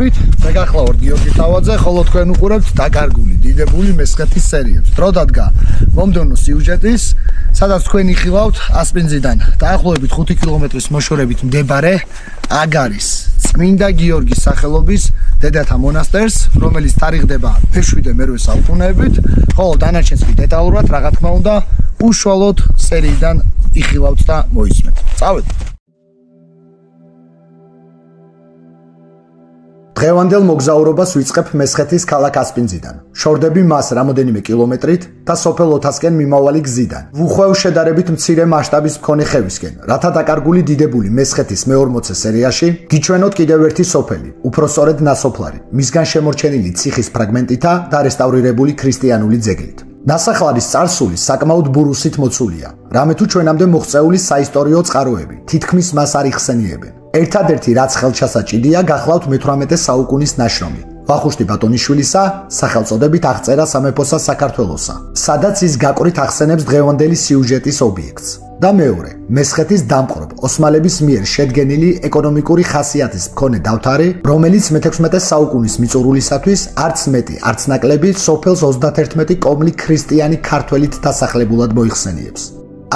მოგესალმებით. მე გახლავართ გიორგი თავაძე, ხოლო თქვენ უყურებთ დაკარგული დიდებული მესხეთის სერიებს. დრო დადგა მომდევნო სიუჟეტის, სადაც თქვენ იხილავთ ასპინძიდან დაახლოებით 5 კილომეტრის მოშორებით მდებარე აგარის წმინდა გიორგის სახელობის დედათა მონასტერს, რომელიც თარიღდება მე-7-მე-8 საუკუნეებით, ხოლო დანარჩენს კი დეტალურად, რა თქმა უნდა, უშუალოდ სერიიდან იხილავთ და მოისმენთ. წავედით. დღევანდელ მოგზაურობას ვიწყებ მესხეთის ქალაქ ასპინძიდან. შორდები მას რამოდენიმე კილომეტრით და სოფელ ოთასკენ მიმავალი გზიდან. ვუხვევ შედარებით მცირე მასშტაბის მქონე ხევისკენ, რათა დაკარგული დიდებული მესხეთის მე-40 სერიაში გიჩვენოთ კიდევ ერთი სოფელი, უпроსწორედ ნასოფლარი, მისგან შემორჩენილი ციხის ფრაგმენტითა და რესტავრირებული ქრისტიანული ძეგლით. ნასახლარის წარსული საკმაოდ ბურუსით მოცულია, რამე თუ ჩვენამდე მოღწეული საისტორიო წყაროები თითქმის მას არ იხსენიებენ. ერთადერთი რაც ხელჩასაჭიდია, გახლავთ მე-18 საუკუნის ნაშრომი ვახუშტი ბატონიშვილისა სახელწოდებით აღწერა სამეფოსა საქართველოსა, სადაც ის გაკვრით ახსენებს დღევანდელი სიუჟეტის ობიექტს. და მეორე, მესხეთის დამყრობ ოსმალების მიერ შედგენილი ეკონომიკური ხასიათის მქონე დავთარი, რომელიც მე-16 საუკუნის მიწურულისათვის არც მეტი, არც ნაკლები სოფელს 31 კომლი ქრისტიანი ქართველით დასახლებულად მოიხსენიებს.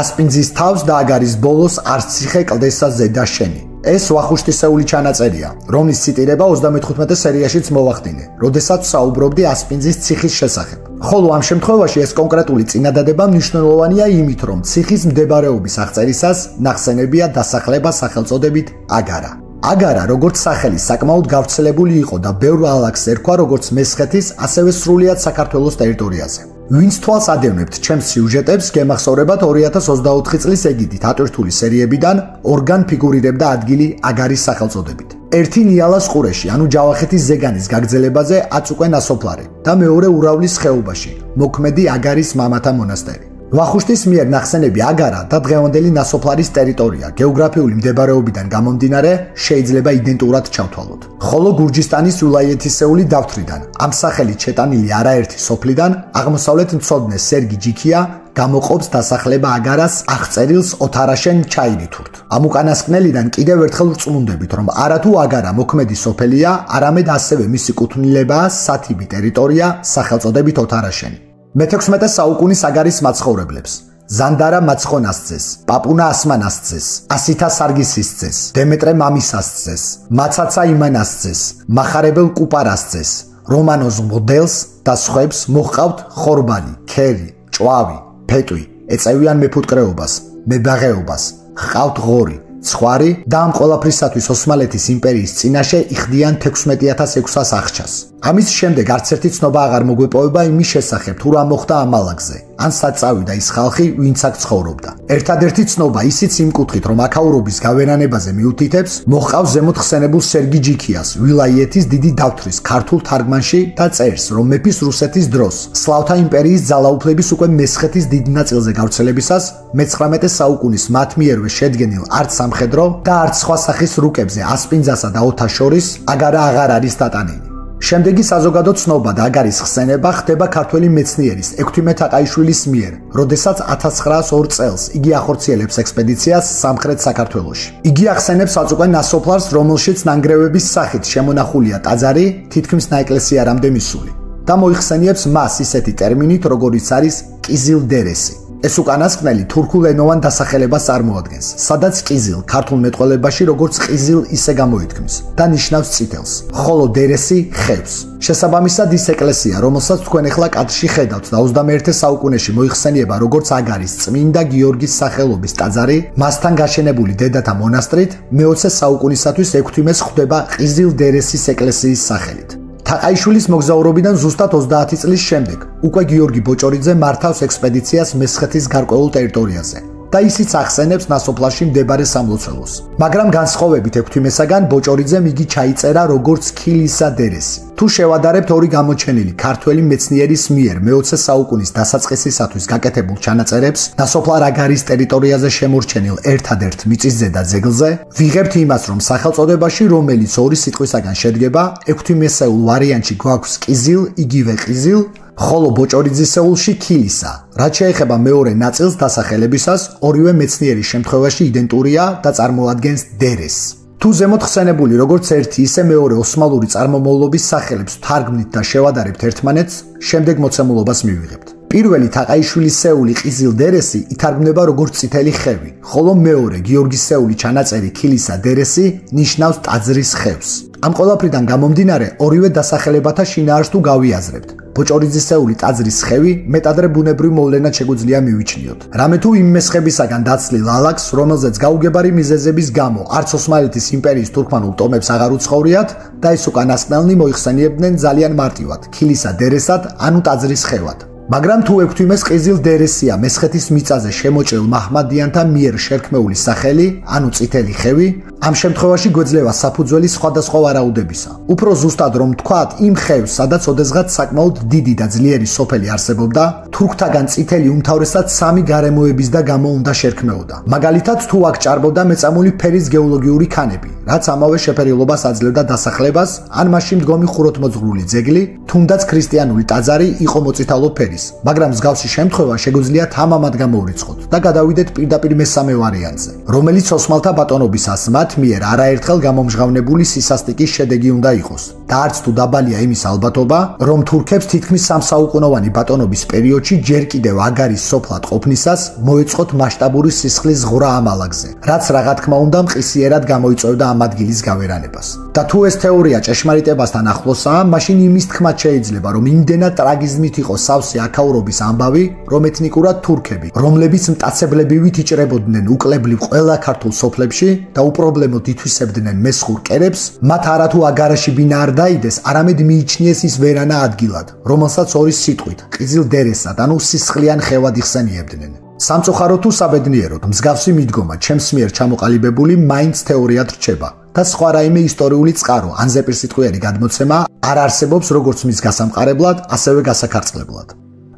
ასპინძის თავს და აგარის ბოლოს არც ციხე კლდესა ზედა შენი. ეს ვახუშტისეული ჩანაწერია, რომლის ციტირება 35 სერიაშიც მოვახდინე, როდესაც საუბრობდი ასპინძის ციხის შესახებ. ხოლო ამ შემთხვევაში ეს კონკრეტული წინადადება მნიშვნელოვანია იმით, რომ ციხის მდებარეობის აღწერისას ნახსენებია დასახლება სახელწოდებით აგარა. აგარა, როგორც სახელი, საკმაოდ გავრცელებული იყო და ბევრ ალაგს ერქვა როგორც მესხეთის, ასევე სრულიად საქართველოს ტერიტორიაზე. ვინც თვალს ადევნებთ ჩემს სიუჟეტებს, გემახსოვრებათ 2024 წლის ეგიდით ატვირთული სერიებიდან ორგან ფიგურირებდა ადგილი აგარის სახელწოდებით. ერთი ნიალას ყურეში, ანუ ჯავახეთის ზეგანის გაგრძელებაზე აწუყვე ნასოფლარი და მეორე ურავლის ხეობაში, მოქმედი აგარის მამათა მონასტერი. ვახუშტის მიერ ნახსენები აგარა და დღევანდელი ნასოფლარის ტერიტორია გეოგრაფიული მდებარეობიდან გამომდინარე შეიძლება იდენტურად ჩავთვალოთ. ხოლო გურჯისტანის ვილაიეთისეული დავთვრიდან, ამ სახელით შეტანილი არაერთი სოფლიდან აღმოსავლეთ მცოდნე სერგი ჯიქია გამოყოფს დასახლება აგარას აღწერილს ოთარაშენ ჩაირითურთ. ამ უკანასკნელიდან კიდევ ერთხელ ვწმუნდებით, რომ არათუ აგარა მოქმედი სოფელია, არამედ ასევე მისი კუთვნილებაა სათიბი ტერიტორია სახელწოდებით ოთარაშენი. მე-16 საუკუნის აგარის მაცხოვრებლებს ზანდარა მაცხონასძეს, პაპუნა ასმანასძეს, ასითა სარგისისძეს, დემეტრე მამისასძეს, მაცაცა იმანასძეს, მახარებელ კუპარასძეს, რომანოზ მოდელს და სხვებს მოჰყავთ ხორბალი, ქერი, ჭვავი, ფეტვი, ეწევიან მეფუტკრეობას, მებაღეობას, ჰყავთ ღორი, ცხვარი და ამ ყველაფრისათვის ოსმალეთის იმპერიის წინაშე იხდიან 16600 აღჩას. ამის შემდეგ არც ერთი ცნობა აღარ მოგვეპოვება იმის შესახებ, თუ რა მოხდა ამ ალაგზე, ან სად წავიდა ის ხალხი, ვინც აქ ცხოვრობდა. ერთადერთი ცნობა ისიც იმ კუთხით, რომ აქაურობის გავერანებაზე მიუთითებს, მოჰყავს ზემოთ ხსენებულ სერგი ჯიქიას, ვილაიეთის დიდი დავთვრის ქართულ თარგმანში და წერს, რომ მეფის რუსეთის დროს, სლავთა იმპერიის ძალაუფლების უკვე მესხეთის დიდ ნაწილზე გავრცელებისას, მე-19 საუკუნის მათ მიერვე შედგენილ არც სამხედრო და არც სხვა სახის რუკებზე ასპინძასა და ოთას შორის აგარა აღარ არის დატანილი. შემდეგი საზოგადო ცნობა და აგარის ხსენება ხდება ქართველი მეცნიერის ექვთიმე თაყაიშვილის მიერ, როდესაც 1902 წელს იგი ახორციელებს ექსპედიციას სამხრეთ საქართველოში. იგი ახსენებს აწუყვე ნასოფლარს, რომელშიც ნანგრევების სახით შემონახულია ტაძარი, თითქმის ნაეკლესიარამდე მისული და მოიხსენიებს მას ისეთი ტერმინით, როგორიც არის კიზილდერესი. ეს უკანასკნელი თურქულენოვან დასახელებას წარმოადგენს, სადაც კიზილ ქართულ მეტყველებაში როგორც ყიზილ ისე გამოითქმის და ნიშნავს წითელს, ხოლო დერესი ხევს. შესაბამისად ის ეკლესია, რომელსაც თქვენ ახლა კადრში ხედავთ და 21 საუკუნეში მოიხსენიება როგორც აგარის წმინდა გიორგის სახელობის ტაძარი, მასთან გაშენებული დედათა მონასტრით, მე-20 საუკუნისათვის ექვთიმეს ხვდება ყიზილ დერესის ეკლესიის სახელით. თაყაიშვილის მოგზაურობიდან ზუსტად 30 წლის შემდეგ უკვე გიორგი ბოჭორიძე მართავს ექსპედიციას მესხეთის გარკვეულ ტერიტორიაზე და ისიც ახსენებს ნასოფლარში მდებარე სამლოცველოს. მაგრამ განსხვავებით ექვთიმესაგან ბოჭორიძემ იგი ჩაიწერა როგორც ქილისა დერესი. თუ შევადარებთ ორი გამოჩენილი ქართველი მეცნიერის მიერ მე-20 საუკუნის დასაწყისისათვის გაკეთებულ ჩანაწერებს ნასოფლარ აგარის ტერიტორიაზე შემორჩენილ ერთადერთ მიწისზედა ძეგლზე, ვიღებთ იმას, რომ სახელწოდებაში, რომელიც ორი სიტყვისაგან შედგება, ექვთიმესეულ ვარიანტში გვაქვს ყიზილ, იგივე ყიზილ, ხოლო ბოჭორიძისეულში ქილისა. რაც შეეხება მეორე ნაწილს დასახელებისას, ორივე მეცნიერის შემთხვევაში იდენტურია და წარმოადგენს დერესს. თუ ზემოთ ხსენებული როგორც ერთი ისე მეორე ოსმალური წარმომავლობის სახელებს თარგმნით და შევადარებთ ერთმანეთს, შემდეგ მოცემულობას მივიღებთ. პირველი თაყაიშვილისეული ყიზილ დერესი ითარგმნება როგორც წითელი ხევი, ხოლო მეორე გიორგისეული ჩანაწერი ქილისა დერესი ნიშნავს ტაძრის ხევს. ამ ყველაფრიდან გამომდინარე, ორივე დასახელებათა შინაარსს თუ გავიაზრებთ. ბოჭორიძისეული ტაძრის ხევი მეტადრე ბუნებრივ მოვლენად შეგვიძლია მივიჩნიოთ. რამე თუ იმ მესხებისაგან დაცლილ ალაგს, რომელზეც გაუგებარი მიზეზების გამო არც ოსმალეთის იმპერიის თურქმანულ ტომებს აღარ უცხოვრიათ და ეს უკანასკნელნი მოიხსენიებდნენ ძალიან მარტივად, ქილისა დერესად, ანუ ტაძრის ხევად. მაგრამ თუ ექვთვიმეს ყიზილ დერესია მესხეთის მიწაზე შემოჭრილ მაჰმადიანთა მიერ შერქმეული სახელი, ანუ წითელი ხევი, ამ შემთხვევაში გვეძლევა საფუძველი სხვადასხვა ვარაუდებისა. უფრო ზუსტად რომ ვთქვათ, იმ ხევს, სადაც ოდესღაც საკმაოდ დიდი და ძლიერი სოფელი არსებობდა, თურქთაგან წითელი უმთავრესად სამი გარემოების და გამო უნდა შერქმეოდა. მაგალითად, თუ აქ ჭარბობდა მეწამული ფერის გეოლოგიური ქანები, რაც ამავე შეფერილობას აძლევდა დასახლებას, ან მასში მდგომი ხუროთმოძღვრული ძეგლი, თუნდაც ქრისტიანული ტაძარი იყო მოწითალო ფერი. მაგრამ მსგავსი შემთხვევა შეგვიძლია თამამად გამოვრიცხოთ და გადავიდეთ პირდაპირ მესამე ვარიანტზე, რომელიც ოსმალთა ბატონობისას მათ მიერ არაერთხელ გამომჟღავნებული სისასტიკის შედეგი უნდა იყოს. და არც თუ დაბალია იმის ალბათობა, რომ თურქებს თითქმის სამსაუკუნოვანი ბატონობის პერიოდში ჯერ კიდევ აგარის სოფლად ყოფნისას მოეწყოთ მასშტაბური სისხლის ზღვრა ამ ალაგზე, რაც რა თქმა უნდა მყისიერად გამოიწვევდა ამ ადგილის გავერანებას. და თუ ეს თეორია ჭეშმარიტებასთან ახლოსაა, მაშინ იმის თქმაც შეიძლება, რომ იმდენად ტრაგიზმით იყო სავსე აქაურობის ამბავი, რომ ეთნიკურად თურქები, რომლებიც მტაცებლებივით იჭრებოდნენ უკლებლივ ყველა ქართულ სოფლებში და უპრობლემოდ ითვისებდნენ მესხურ კერებს, მათ არათუ აგარაში ბინა არ დაიდეს, არამედ მიიჩნიეს ის ვერანა ადგილად, რომელსაც ორი სიტყვით, ყიზილ დერესად, ანუ სისხლიან ხევად იხსენიებდნენ. სამწუხაროდ თუ საბედნიეროდ, მსგავსი მიდგომა ჩემს მიერ ჩამოყალიბებული მაინც თეორიად რჩება და სხვა რაიმე ისტორიული წყარო ან ზეპირსიტყვიერი გადმოცემა არ არსებობს როგორც მის გასამყარებლად, ასევე გასაქარწყლებლად.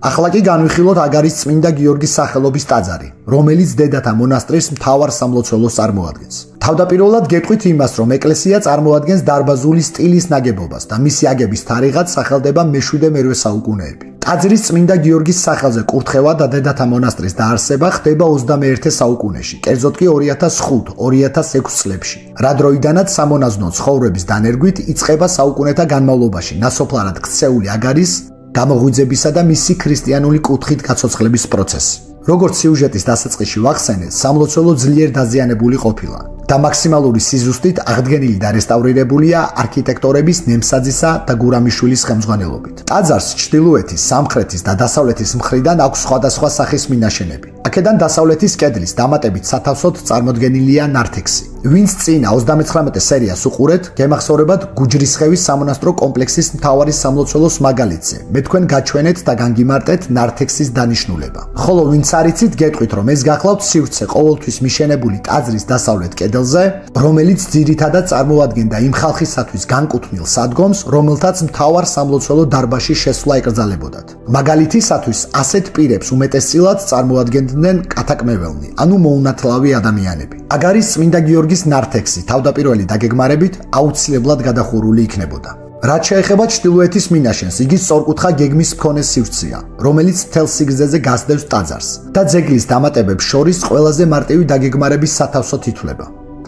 ახლა კი განვიხილოთ აგარის წმინდა გიორგის სახელობის ტაძარი, რომელიც დედათა მონასტრის მთავარ სამლოცველოს წარმოადგენს. თავდაპირველად გეტყვით იმას, რომ ეკლესია წარმოადგენს დარბაზული სტილის ნაგებობას და მისი აგების თარიღად სახელდება მე-7-მე საუკუნეები. ტაძრის წმინდა გიორგის სახელზე კურთხევა და დედათა მონასტრის დაარსება ხდება 21 საუკუნეში, კერძოდ კი 2005-2006 წლებში. რა დროიდანაც სამონაზვნო ცხოვრების დანერგვით იწყება საუკუნეთა განმავლობაში ნასოფლარად ქცეული აგარის გამოღვიძებისა და მისი ქრისტიანული კუთხით გაცოცხლების პროცესი. როგორც სიუჟეტის დასაწყისში ვახსენეთ, სამლოცველო ძლიერ დაზიანებული ყოფილა და მაქსიმალური სიზუსტით აღდგენილი და რესტავრირებულია არქიტექტორების ნემსაძისა და გურამიშვილის ხელმძღვანელობით. ტაძარს ჩრდილოეთის, სამხრეთის და დასავლეთის მხრიდან აქვს სხვადასხვა სახის მინაშენები. აქედან დასავლეთის კედლის დამატებით სათავსოდ წარმოდგენილია ნართექსი. ვინც წინა 39 სერიას უყურეთ, გემახსოვრებათ გუჯრისხევის სამონასტრო კომპლექსის მთავარი სამლოცველოს მაგალითზე. მე თქვენ გაჩვენეთ და განგიმარტეთ ნართექსის დანიშნულება. ხოლო ვინც არიცით, გეტყვით, რომ ეს გახლავთ სივრცე ყოველთვის მიშენებული ტაძრის დასავლეთ კედელზე, რომელიც ძირითადად წარმოადგენდა იმ ხალხისათვის განკუთვნილ სადგომს, რომელთაც მთავარ სამლოცველო დარბაზში შესვლა ეკრძალებოდათ. მაგალითისათვის, ასეთ პირებს უმეტესწილად წარმოადგენდნენ კათაკმეველნი, ანუ მოუნათლავი ადამიანები. აგარის წმინდა გიორგის ნართექსი თავდაპირველი დაგეგმარებით აუცილებლად გადახურული იქნებოდა. რაც შეეხება ჩრდილოეთის მინაშენს, იგი სწორკუთხა გეგმის მქონე სივრცეა, რომელიც მთელ სიგრძეზე გასდევს ტაძარს და ძეგლის დამატებებს შორის ყველაზე მარტივი დაგეგმარების სათავსოდ ითვლება.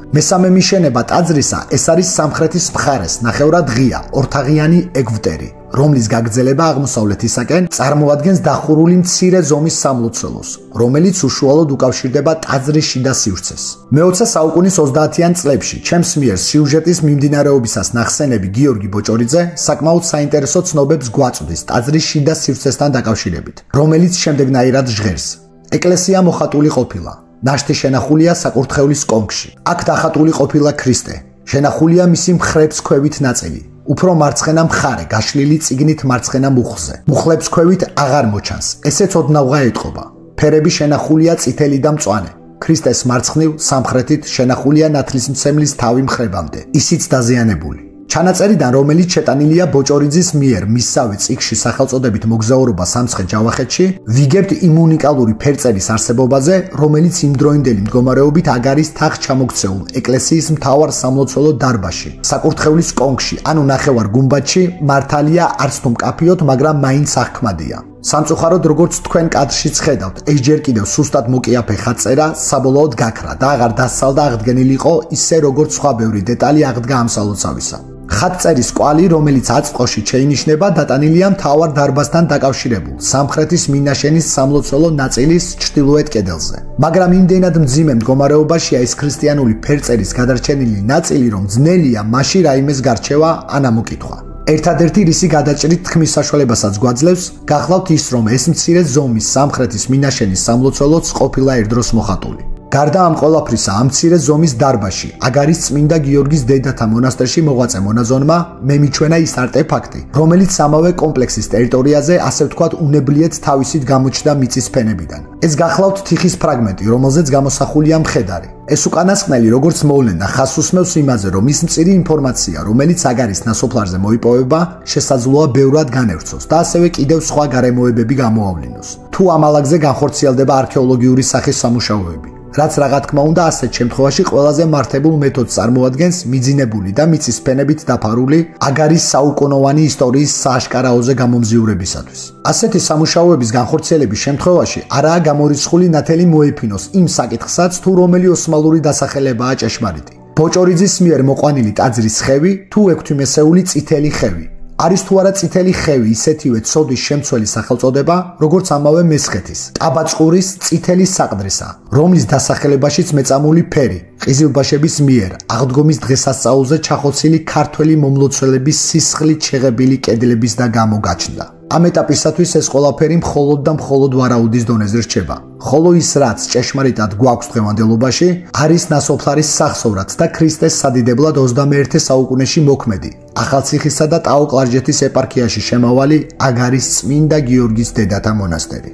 მესამე მიშენება ტაძრისა ეს არის სამხრეთის მხარეს, ნახევრად ღია, ორთაღიანი ეგვტერი, რომლის გაგრძელება აღმოსავლეთისაკენ წარმოადგენს დახურული მცირე ზომის სამლოცველოს, რომელიც უშუალოდ უკავშირდება ტაძრის შიდა სივრცეს. მე-20 საუკუნის 30-იან წლებში ჩემს მიერ სიუჟეტის მიმდინარეობისას ნახსენები გიორგი ბოჭორიძე საკმაოდ საინტერესო ცნობებს გვაწვდის ტაძრის შიდა სივრცესთან დაკავშირებით, რომელიც შემდეგნაირად ჟღერს. ეკლესია მოხატული ყოფილა. ნაშთი შენახულია საკურთხევლის კონქში. აქ დახატული ყოფილა ქრისტე. შენახულია მისი მხრებს ქვევით ნაწილი. უფრო მარცხენა მხარე გაშლილი წიგნით მარცხენა მუხლზე. მუხლებს ქვევით აღარ მოჩანს. ესეც ოდნავღა ეტყობა. ფერები შენახულია წითელი და მწვანე. ქრისტეს მარცხნივ სამხრეთით შენახულია ნათლისმცემლის თავი მხრებამდე, ისიც დაზიანებული. ჩანაწერიდან, რომელიც შეტანილია ბოჭორიძის მიერ მისსავე წიგნში სახელწოდებით მოგზაურობა სამცხე-ჯავახეთში, ვიგებთ იმ უნიკალური ფერწერის არსებობაზე, რომელიც იმდროინდელი მდგომარეობით აგარის თაღს ჩამოქცეულ ეკლესიის მთავარ სამლოცველო დარბაზში, საკურთხევლის კონქში, ანუ ნახევარ გუმბათში მართალია არც თუ მკაფიოდ, მაგრამ მაინც აღქმადია. სამწუხაროდ, როგორც თქვენ კადრშიც ხედავთ, ეს ჯერ კიდევ სუსტად მოკიაფე ხატწერა საბოლოოდ გაქრა და აღარ დასალდა აღდგენილიყო ისე როგორც სხვა ბევრი დეტალი აღდგა ამ სალოცავისა. ხატწერის კვალი, რომელიც აწმყოში შეინიშნება, დატანილია მთავარ დარბაზთან დაკავშირებულ სამხრეთის მინაშენის სამლოცველო ნაწილის ჩრდილოეთ კედელზე. მაგრამ იმდენად მძიმე მდგომარეობაშია ეს ქრისტიანული ფერწერის გადარჩენილი ნაწილი, რომ ძნელია მასში რაიმეს გარჩევა ან ამოკითხვა. ერთადერთი რისი გადაჭრით თქმის საშუალებასაც გვაძლევს, გახლავთ ის, რომ ეს მცირე ზომის სამხრეთის მინაშენის სამლოცველოც ყოფილა ერთდროს მოხატული. გარდა ამ ყველაფრისა, ამ მცირე ზომის დარბაზში, აგარის წმინდა გიორგის დედათა მონასტერში მოღვაწე მონაზონმა მემიჩვენა ის არტეფაქტი, რომელიც ამავე კომპლექსის ტერიტორიაზე, ასე ვთქვათ, უნებლიეთ თავისით გამოჩნდა მიწის ფენებიდან. ეს გახლავთ თიხის ფრაგმენტი, რომელზეც გამოსახულია მხედარი. ეს უკანასკნელი, როგორც მოვლენა, ხაზს უსმევს იმაზე, რომ ის მწირი ინფორმაცია, რომელიც აგარის ნასოფლარზე მოიპოვება, შესაძლოა ბევრად განევრცოს და ასევე კიდევ სხვა გარემოებები გამოავლინოს. თუ ამ ალაგზე განხორციელდება არქეოლოგიური სახის სამუშაოები. რაც რა თქმა უნდა ასეთ შემთხვევაში ყველაზე მართებულ მეთოდს წარმოადგენს მიძინებული და მიწის ფენებით დაფარული აგარის საუკუნოვანი ისტორიის სააშკარაოზე გამომზიურებისათვის. ასეთი სამუშაოების განხორციელების შემთხვევაში არაა გამორიცხული ნათელი მოეფინოს იმ საკითხსაც, თუ რომელი ოსმალური დასახელებაა ჭეშმარიტი. ბოჭორიძის მიერ მოყვანილი ტაძრის ხევი თუ ექვთიმესეული წითელი ხევი. არის თუ არა წითელი ხევი ისეთივე ცოდის შემცველი სახელწოდება, როგორც ამავე მესხეთის, ტაბაწყურის წითელი საყდრისა, რომლის დასახელებაშიც მეწამული ფერი, ყიზილბაშების მიერ აღდგომის დღესასწაულზე ჩახოცილი ქართველი მომლოცველების სისხლით შეღებილი კედლების და გამო გაჩნდა. ამ ეტაპისათვის ეს ყველაფერი მხოლოდ და მხოლოდ ვარაუდის დონეზე რჩება. ხოლო ის, რაც ჭეშმარიტად გვაქვს დღევანდელობაში, არის ნასოფლარის სახსოვრად და ქრისტეს სადიდებლად 21 საუკუნეში მოქმედი, ახალციხისა და ტაო-კლარჯეთის ეპარქიაში შემავალი აგარის წმინდა გიორგის დედათა მონასტერი.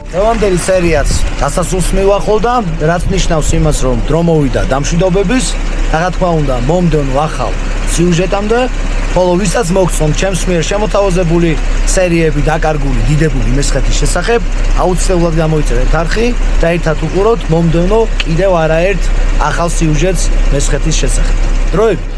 დღევანდელი სერიაც დასასრულს მივახოლდა, რაც ნიშნავს იმას, რომ დრო მოვიდა დამშვიდობების, რა თქმა უნდა, მომდევნო ახალ სიუჟეტამდე, ხოლო ვისაც მოგწონთ ჩემს მიერ შემოთავაზებული სერიები დაკარგული დიდებული მესხეთის შესახებ, აუცილებლად გამოიწერეთ არხი და ერთად უყუროთ მომდევნო კიდევ არაერთ ახალ სიუჟეტს მესხეთის შესახებ. დროებით